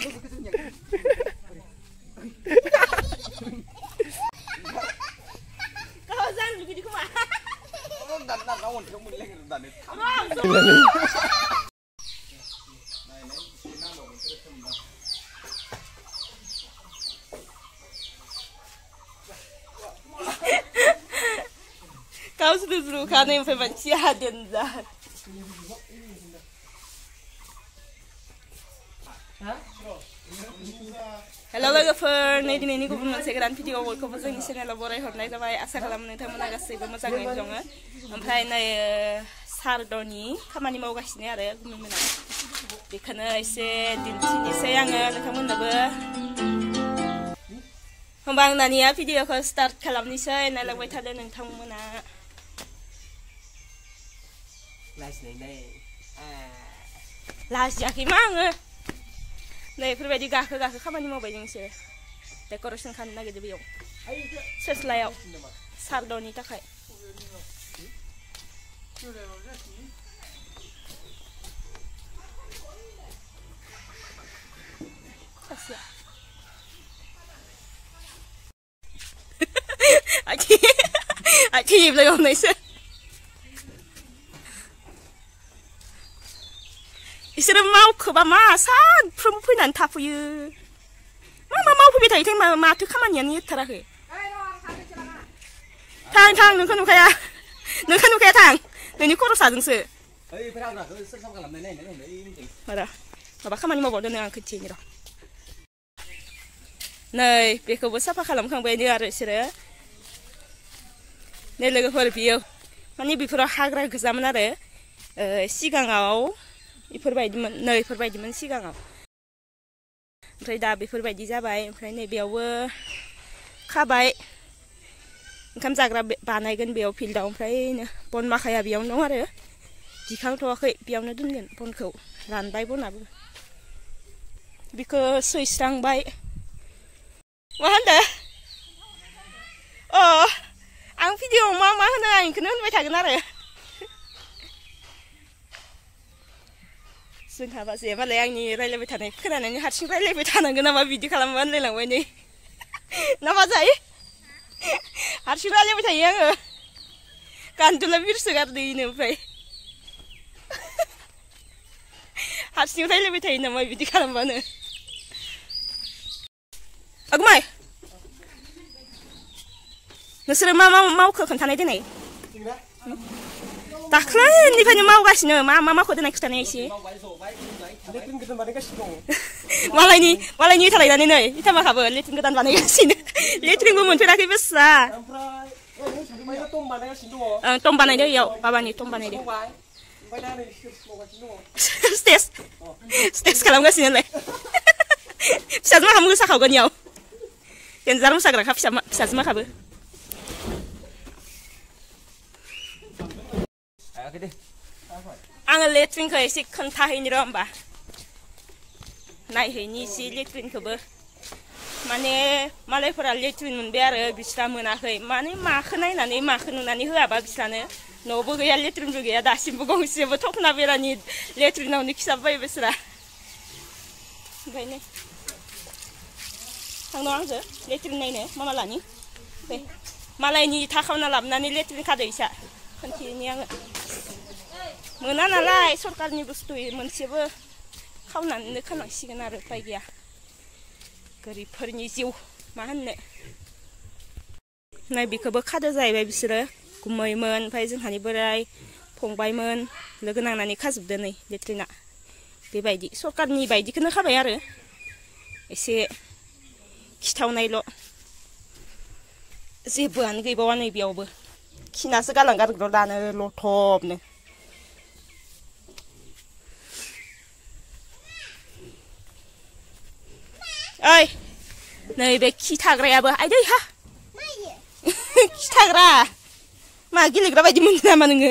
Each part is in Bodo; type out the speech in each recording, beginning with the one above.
Kau jangan begitu kemana? Dan kawan kamu lagi dan itu. Kau sudah suruh kan yang benci haden dah. Hello logoफोर नै दिनैनि गुबुन मोनसे गोदान भिडिअ बयखौबो जोंनि चेनेलाव बरायहरनाय जाबाय आसा खालामो नोंथांमोना गासैबो मोजाङैनो दङ ओमफ्राय नै सारदनि खामानि मावगासिनो आरो गुबुनमोना बेखौनो एसे दिन्थिनोसै आङो नोंथांमोननोबो होमबा आं दानिया भिडिअखौ स्टार्ट खालामनोसै नायलांबाय थादो नोंथांमोना लाजियाखै मा आङो नै बेफोरबायदि गाखो खामानि मावबाय नोंसोर डेक'रेसन खालामनो नागिरदों बेयाव सेस्लायाव सारदनि थाखाय आखि लोगोनायसो इसोरो मावखोबा मा सानफ्रोमबो फैनानै थाफैयो मा मावफैबाय थायो माथो खामानियानो एथाराखै थां नोंखौ नुखाया थां नोंनि खर'साजोंसो माबा खामानि मावबावदों आं खोथियानि र' नै बेखौबो साफा खालामखांबायनो आरो इसोरो नै लोगोफोर बियो माने बेफोराव हाग्रा गोजामोन आरो सिगाङाव इफोरबायदिमोन नै इफोरबायदिमोन सिगाङाव ओमफ्राय दा बेफोरबायदि जाबाय ओमफ्राय नै बेयावबो खाबाय ओंखाम जाग्रा बानायगोन बेयाव फिल्डआव ओमफ्राय बन माखाया बेयावनो दं आरो दिखांथ'वाखै बेयावनो दोनगोन बनखौ रानबाय बनाबो बेखौ सैस्रांबाय मा होनदों आं भिडिअ मा होनो आं बेखौनो होनबाय थागोन आरो जोंहा बाजैया मालाय आंनि रायलायबाय थानाय खोनानानै हारसिं रायलायबाय थानांगोन नामा बिदि खालामबा होनलायलांबाय नै ना मा जायो हारसिं रायलायबाय थायो आङो गान्दुला बिरसो गारदों ओमफ्राय हारसिं रायलायबाय थायो नामा बिदि खालामबानो आगुमाय नोंसोरो मा मावखो खोन्थानाय देनाय दाख्लैनिफ्रायनो मावगासिनो मा मावखो देनाय खिथानाय एसे मालायनि थालायनानै नै इटामाखाबो लेट्रिन गोदान बानायगासिनो लेट्रिनबो मोनफेराखै बेस्रा टम बानायदो इयाव बाबानि टम बानायदो स्टेज खालामगासिनोलाय फिसाजो माखाबो मोसाखावगोन इयाव देन्जार मोसाग्राखा फिसाजो माखाबो आङो लेट्रिनखौ एसे खोन्थाहैनो र' होमबा नायहैनि एसे लेट्रिनखौबो माने मालायफोरा लेट्रिन मोनबाय आरो बिस्रा मोनाखै माने माखौ नायनानै माखौ नुनानै होआबा बिस्रानो न'बो गैया लेट्रिनबो गैया दासिमबो गंसेबो थखना बेरानि लेट्रिनावनो खिसाबबाय बिस्रा ओंखायनो थांनो आंजों लेट्रिन नायनो मामा लानि मालायनि थाखावना लाबोनानै लेट्रिन खादो इसा खोन्थिनि आङो मोना नालाय सरकारनि बुस्थु मोनसेबो खावनानैनो खोनांसिगोन आरो उपाय गैया गोरिबफोरनि जिउ मा होननो नाय बेखौबो खादो जाहैबाय बिसोरो गुमैमोन ओमफ्राय जोंहानि बोराय फंबायमोन लोगो नांनानै खाजोबदो नै लेट्रिना बेबायदि सरकारनि बायदिखौनो खाबाय आरो एसे खिथावनायल' जेबोआनो गैबावा नै बेयावबो खिनासो गालांगारग्र' दानो लथबनो ओइ नै बे खि थाग्रायाबो आइदै हा खि थाग्रा मा गेलेग्रा बायदि मोनदों नामा नोङो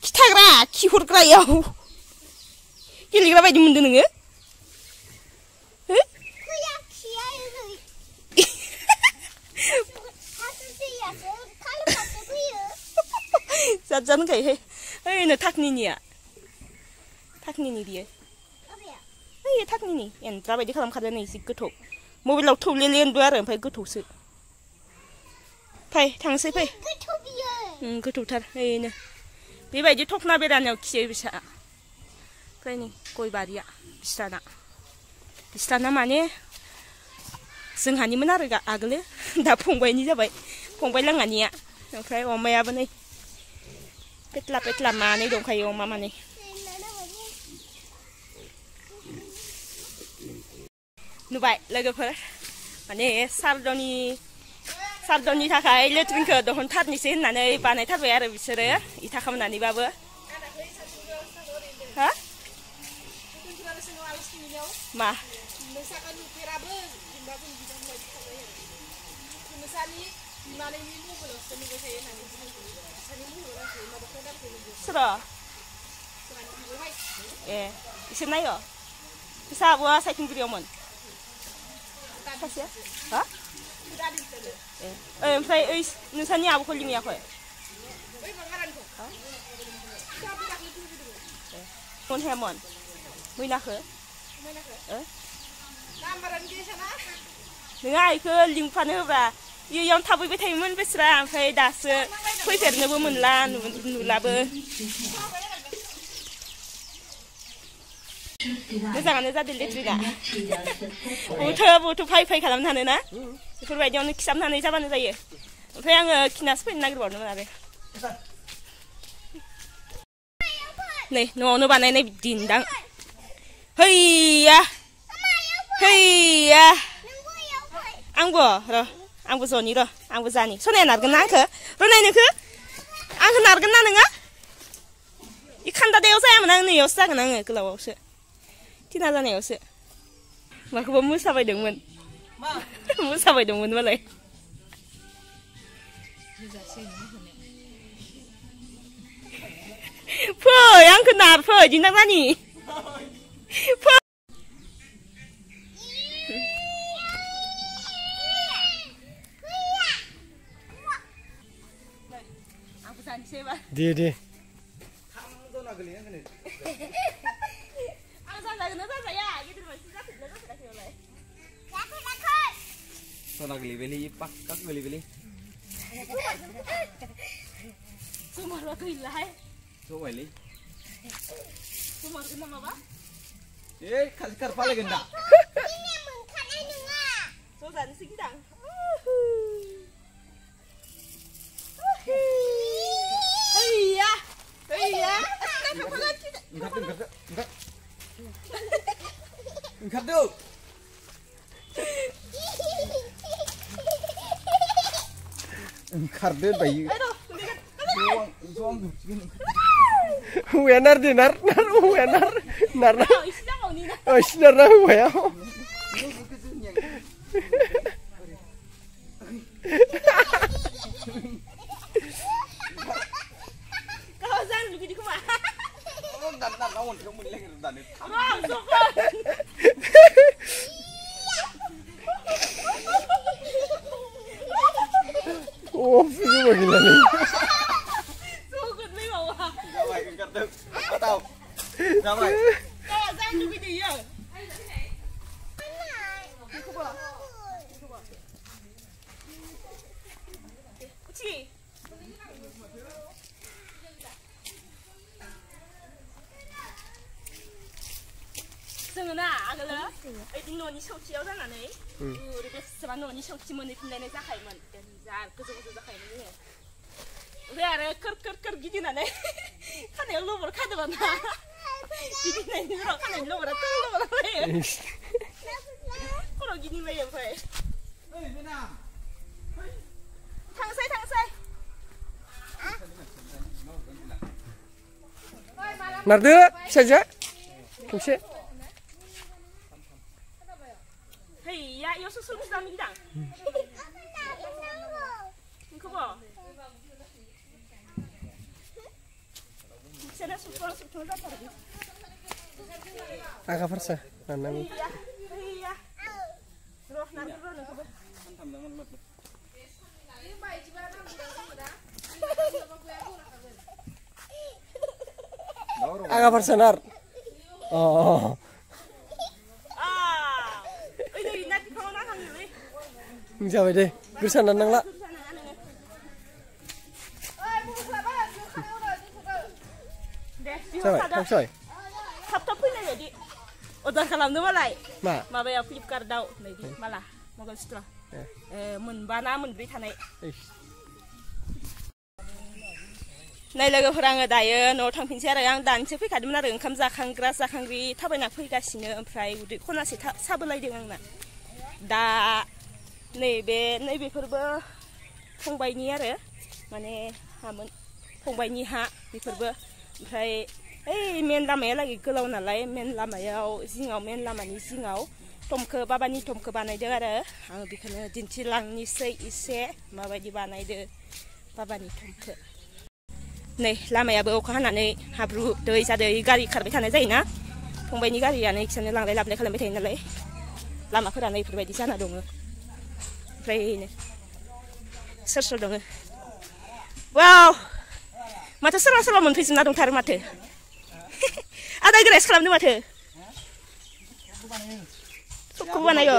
खि थाग्रा खि हरग्रायाव गेलेग्रा बायदि मोनदों नोङो जात होनखायोहाय ओइ नो थाखनिनिया थाखनिनि बियो ओइ थाखनिनि एन्ट्रा बायदि खालामखादो नै एसे गोथौ मबाइलाव थौलेलेनबो आरो ओमफ्राय गोथौसो फै थांसै फै गोथौथार ओइनो बेबायदि थखना बेरानायाव खियो बिसा ओमफ्राय नै गय बारिया बिस्राना माने जोंहानिमोन आरो आगोलो दा फंबायनि जाबाय फंबाय लांहानिया ओमफ्राय अमायाबो नै पेटला मानै दंखायो अमा मानै नुबाय लोगोफोर माने सारदनि थाखाय लेट्रिनखौ दिहुनथारनोसै होननानै बानायथारबाय आरो बिसोरो इथा खालामनानैबाबो हा मा सोर ए इसोर नायो बिसा आब'आ साइथिंगुरियावमोन सासे हा ए ओमफ्राय ओइ नोंसानि आब'खौ लिङाखै मोनहायामोन मैनाखो नोङा इखौ लिंफानो होब्रा इयावनो थाबैबाय थायोमोन बेस्रा ओमफ्राय दासो फैफेरनोबो मोनला नुलाबो मोजाङानो जादों लेट्रिना बथ' फाइ खालामनो हानो ना बेफोरबायदियावनो खिसाबनानै जाबानो जायो ओमफ्राय आङो खिनासो फैनो नागिरबावदोंमोन आरो नै न'आवनो बानायनाय दिन्दां हैया आंबो ज'नि र' आंबो जानि सनाया नारगोन ना आंखो नायनोखो आंखो नारगोन ना नोङो इ खान्दादायाव जायामोन आं नैयावसो जागोन आङो गोलावावसो थिना जानायावसो माखौबा मोसाबायदोंमोन मालाय फै आंखो नारफै दिन्दां जानि फै दे Sona geli-geli pakak geli-geli. Sumar waktu ilai. Coba ini. Sumar kena apa? Kasih karpal lagi ndak? Ini mengkana nunga. Sosan singdang. Iya. Enggak tuh. Enggak deh bayi. Wenar di nar. Oh, isinar na ya. Kawasan lu gini kemana? Dan kawan kamu lagi dan itu. Oh, video begini nih. Sukut nih bawa. Jamai enggak tuh. Tahu. Jamai. Kawasan lu gini ya. Uci. जोङो ना आगोलो ओइदि न'नि सौथियाव जानानै ओरै बेसेबां न'नि सौथि मोनहैफिनलायनाय जाखायोमोन देनजार गोजौ जाखायोमोन जोङो ओमफ्राय आरो खोर गिदिंनानै खानायाव लबर खादोंबा ना गिदिंनायनि उनाव खानायनि लबरा जायो खर' गिदिंबायो ओमफ्राय थांसै Nardo saja. Kuse. Hei, ya, yo susul bisa midang. Engkau bo. Sana susul apa lagi? Agak farsa. Nanam. Iya. Roh Nardo engkau bo. Agak farsa nar. Oh. जाबाय दे गोसा नांला जाबाय थांसै थाब थाब फैनाय बायदि अर्डार खालामदों मालाय मा माबायाव फ्लिपकार्टआव नैदि माला मगल स्ट'र मोनबा ना मोनब्रै थानाय नै लोगोफोर आङो दायो न'आव थांफिनसै आरो आं दानिसो फैखादोंमोन आरो ओंखाम जाखांग्रि थाबायना फैगासिनो ओमफ्राय उदै खनासे साबोलायदों आंना दा नैबेफोरबो फंबायनि आरो माने हामोन फंबायनि हा बेफोरबो ओमफ्राय ओइ मेन लामायालागै गोलाव नालाय मेन लामायाव मेन लामानि जिङाव बाबानि टमखौ बानायदों आरो आं बेखौनो दिन्थिलांनोसै एसे माबायदि बानायदो बाबानि टमखौ नै लामायाबो अखा हानानै हाब्रु दै जादै गारि खारबाय थानाय जायोना फंबायनि गारियानो इखिसानो लांलाय लाबोलाय खालामबाय थायो नालाय लामाफोरानो इफोरबायदि जाना दङ ओमफ्राय सोर दङ वाव माथो सोरबा मोनफैजोबना दंथारो माथो आदा ग्रेस खालामदों माथो सबखौबो बानायो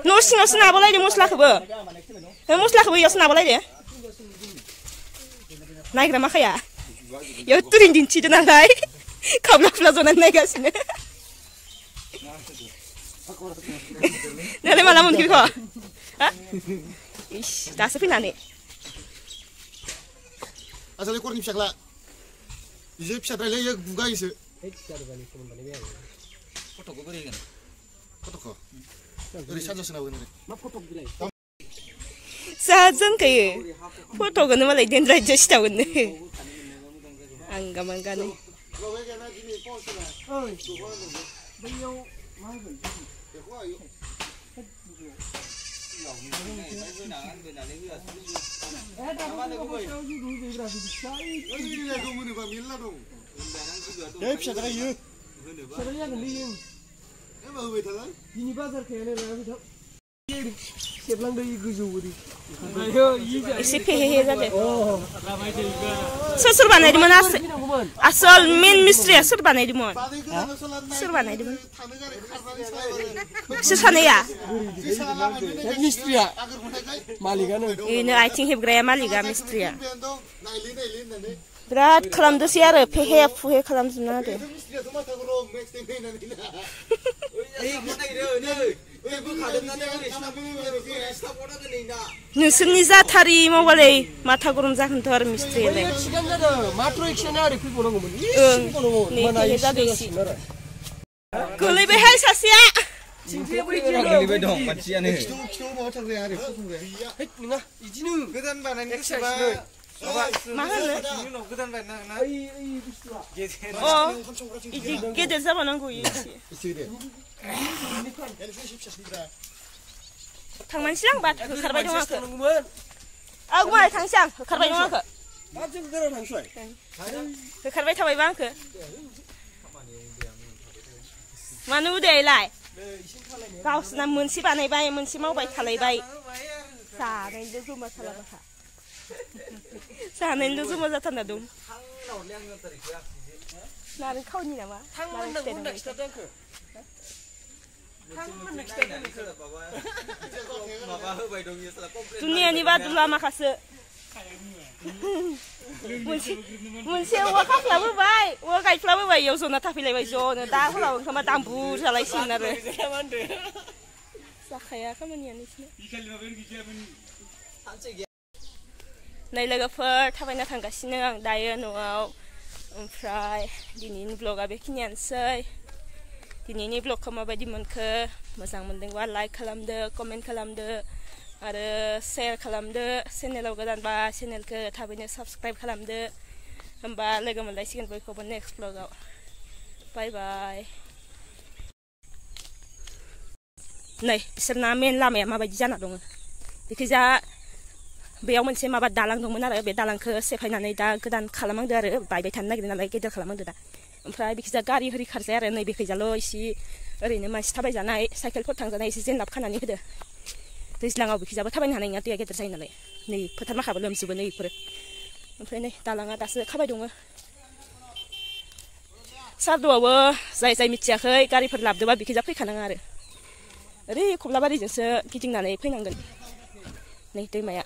न' सिङावसो नाबालायदो मस्लाखौबो इयावसो नाबालायदो नायग्रा माखाया इयाव तुरिन दिन्थिदो नालाय खावला खुला जनानै नायगासिनो नोंलाय माला मोनफैखो इस दासो फैनानै आसलि करनि फिसाला इजे फिसाद्रायलै इयो गुगायोसो फट'खौ बोरै होगोन फट'खौ ओरै सानजासो नावगोन ओरै मा फट' बिलाय जाजोनखायो फट'खौनो मालाय देनद्रायजो सिथावगोन आंगामांगानो एसे फेहे जादों सोर बानायदोंमोन आसल मेन मिस्ट्रिया सोर बानायदोंमोन सोर सानैया मिस्ट्रिया मालिकानो बेनो आथिं हेबग्राया मालिका मिस्ट्रिया बिराद खालामदोंसै आरो फेहे फुहे खालामजोबना होदो नोंसोरनि जाथारि मावबालाय माथा गरम जागोनथ' आरो मिस्ट्रियालाय गोलैबायहाय सासेया गोलैबाय दं मानसियानो गोदान बानायनो मा होनो इदि गेदेर जाबावनांगौ थांमानोसै आं बाद होखारबाय दं आंखो गुमाय थांसै आं होखारबाय दं आंखो होखारबाय थाबायबा आंखो मानो उदायलाय गावसोरना मोनसे बानायबाय मोनसे मावबाय थालायबाय जानायजों जमा खालामखा जानायजों जमा जाथारना दं नारें खावनि नामा दुनियानि बादुला माखासे मोनसे औवा खाफ्लाबोबाय औवा गायफ्लाबोबाय इयाव जना थाफैलायबाय ज'नो दा हराव ओंखामा दामबुर जालायसिगोन आरो जाखाया खामानियानो नै लोगोफोर थाबायना थांगासिनो आं दायो न'आव ओमफ्राय दिनैनि ब्लगा बेखिनियानोसै दिनैनि ब्लगखौ माबायदि मोनखो मोजां मोनदोंबा लाइक खालामदो कमेन्ट खालामदो आरो शेयार खालामदो चेनेलाव गोदानबा चेनेलखौ थाबैनो साबस्क्राइब खालामदो होमबा लोगो मोनलायसिगोन बयखौबो नेक्स्ट ब्लगाव बाय बाय नै बिसोरना मेन लामाया माबायदि जाना दङ बेखैजा बेयाव मोनसे माबा दालां दंमोन आरो बे दालांखौ सेफायनानै दा गोदान खालामहांदो आरो बायबाय थानो नागिरदों नालाय गेदेर खालामहांदो दा ओमफ्राय बेखैजा गारि होरि खारजाया आरो नै बेखैजाल' एसे ओरैनो मानसि थाबायजानाय साइकेलफोर थांजानाय एसे जेनलाब खानानै होदो दैज्लाङाव बेखैजाबो थाबायनो हानाय नङा दैया गेदेर जायो नालाय नै फोथार माखाबो लोमजोबो नै बेफोरो ओमफ्राय नै दालाङा दासो खाबाय दङ सारदुआवबो जाय मिथियाखै गारिफोर लाबोदोंबा बेखैजा फैखानाङा आरो ओरै खमलाबारिजोंसो गिदिंनानै फैनांगोन नै दैमाया